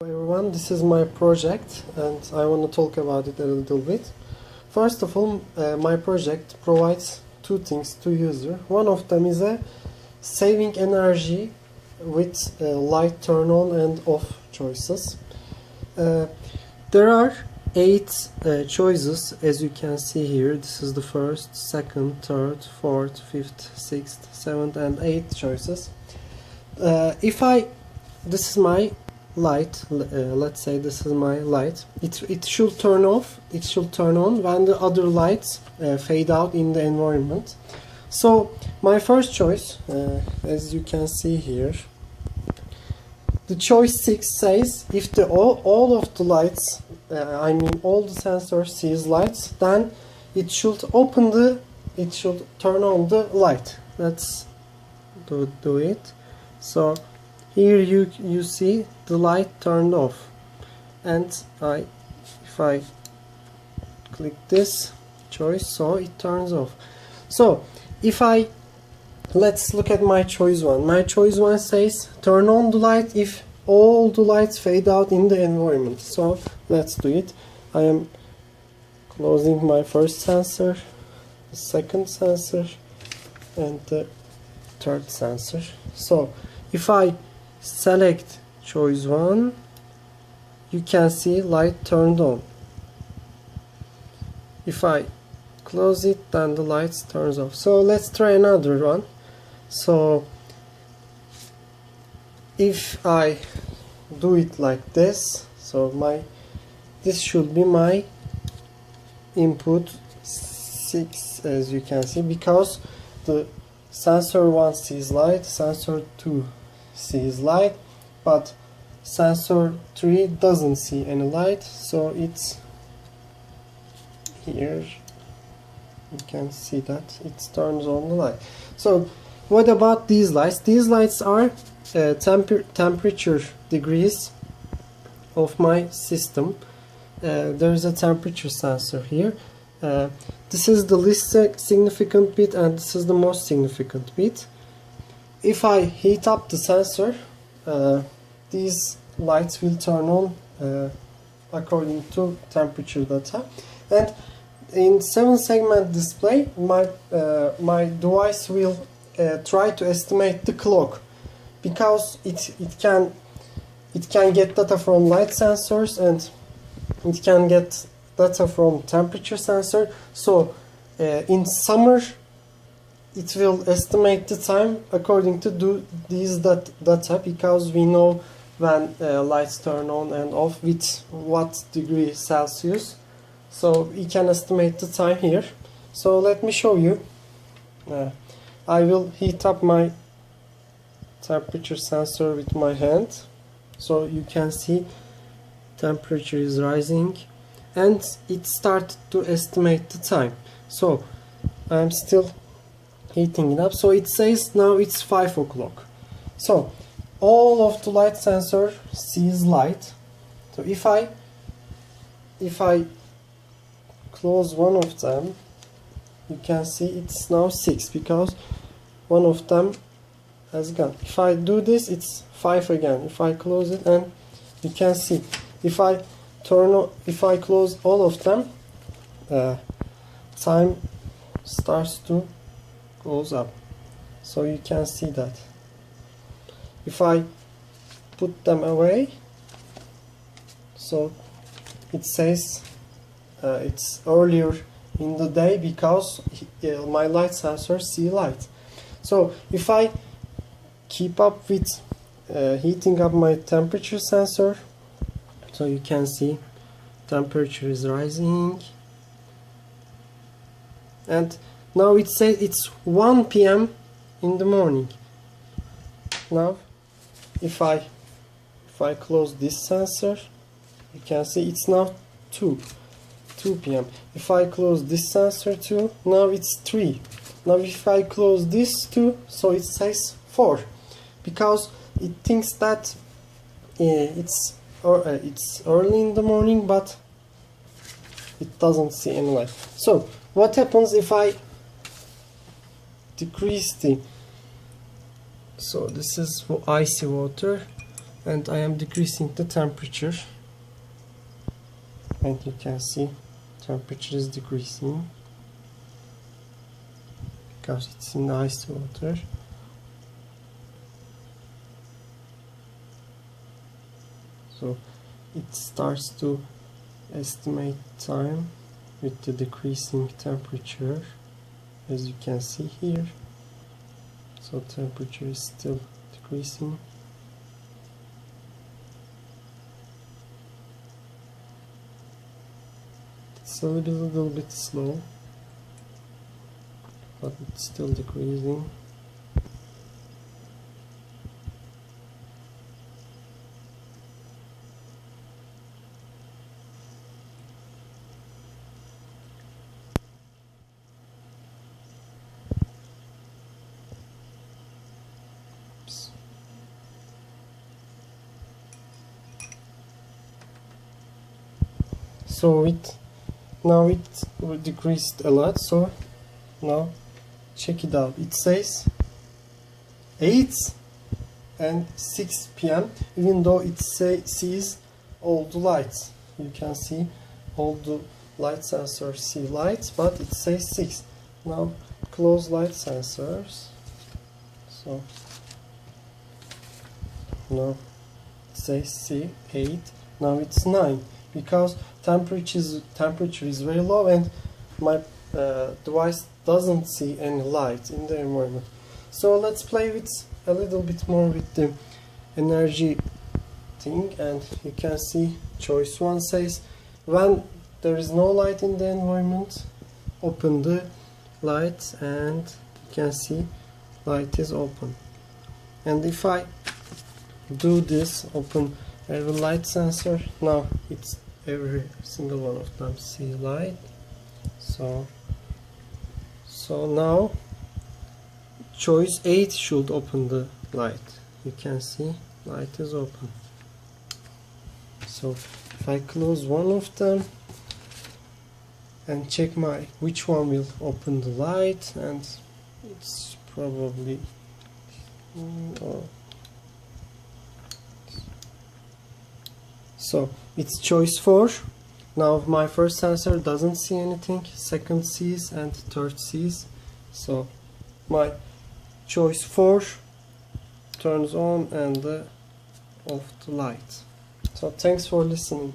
Everyone, this is my project and I want to talk about it a little bit. First of all, my project provides two things to user. One of them is a saving energy with light turn on and off choices. There are 8 choices, as you can see here. This is the first, second, third, fourth, fifth, sixth, seventh and 8th choices. This is my light, let's say this is my light. It should turn off, it should turn on when the other lights fade out in the environment. So my first choice, as you can see here, the choice 6 says if all of the lights, all the sensors sees lights, then it should turn on the light. Let's do it. So here you see the light turned off, and if I click this choice, so it turns off. So let's look at my choice 1. My choice 1 says turn on the light if all the lights fade out in the environment. So let's do it. I am closing my first sensor, the second sensor and the third sensor. So if I select choice 1, you can see light turned on. If I close it, then the lights turns off. So let's try another one. So if I do it like this, so this should be my input 6, as you can see, because the sensor 1 sees light, sensor 2 sees light, but sensor 3 doesn't see any light, so it's here. You can see that it turns on the light. So what about these lights? These lights are temperature degrees of my system. There is a temperature sensor here. This is the least significant bit and this is the most significant bit. If I heat up the sensor, these lights will turn on according to temperature data. And in 7-segment display, my device will try to estimate the clock, because it can get data from light sensors and it can get data from temperature sensor. So in summer it will estimate the time according to these data, because we know when lights turn on and off with what degree Celsius. So we can estimate the time here. So let me show you. I will heat up my temperature sensor with my hand. So you can see temperature is rising and it started to estimate the time. So I'm still heating it up. So it says now it's 5 o'clock. So all of the light sensor sees light. So if I close one of them, you can see it's now 6 because one of them has gone. If I do this, it's 5 again. If I close it, and you can see if I close all of them, time starts to goes up. So you can see that. If I put them away, so it says it's earlier in the day because my light sensors see light. So if I keep up with heating up my temperature sensor, so you can see temperature is rising, and now it says it's 1 p.m. in the morning. Now if I close this sensor, you can see it's now 2 p.m. If I close this sensor too, now it's 3. Now if I close this too, so it says 4, because it thinks that it's early in the morning, but it doesn't see any light. So what happens if I decrease the, so this is icy water, and I am decreasing the temperature, and you can see temperature is decreasing because it's in the ice water. So it starts to estimate time with the decreasing temperature, as you can see here. So temperature is still decreasing. It's a little bit slow, but it's still decreasing. So now it decreased a lot. So now check it out. It says 8 and 6 p.m. even though it sees all the lights. You can see all the light sensors see lights, but it says 6. Now close light sensors. So now it says 8. Now it's 9 because temperature is very low and my device doesn't see any light in the environment. So let's play with a little bit more with the energy thing, and you can see choice 1 says when there is no light in the environment, open the light, and you can see light is open. And if I do this, open every light sensor, now it's every single one of them see light. So now choice 8 should open the light. You can see light is open. So if I close one of them and check which one will open the light, and it's probably so it's choice 4. Now my first sensor doesn't see anything, second sees, and third sees. So my choice 4 turns on and off the light. So thanks for listening.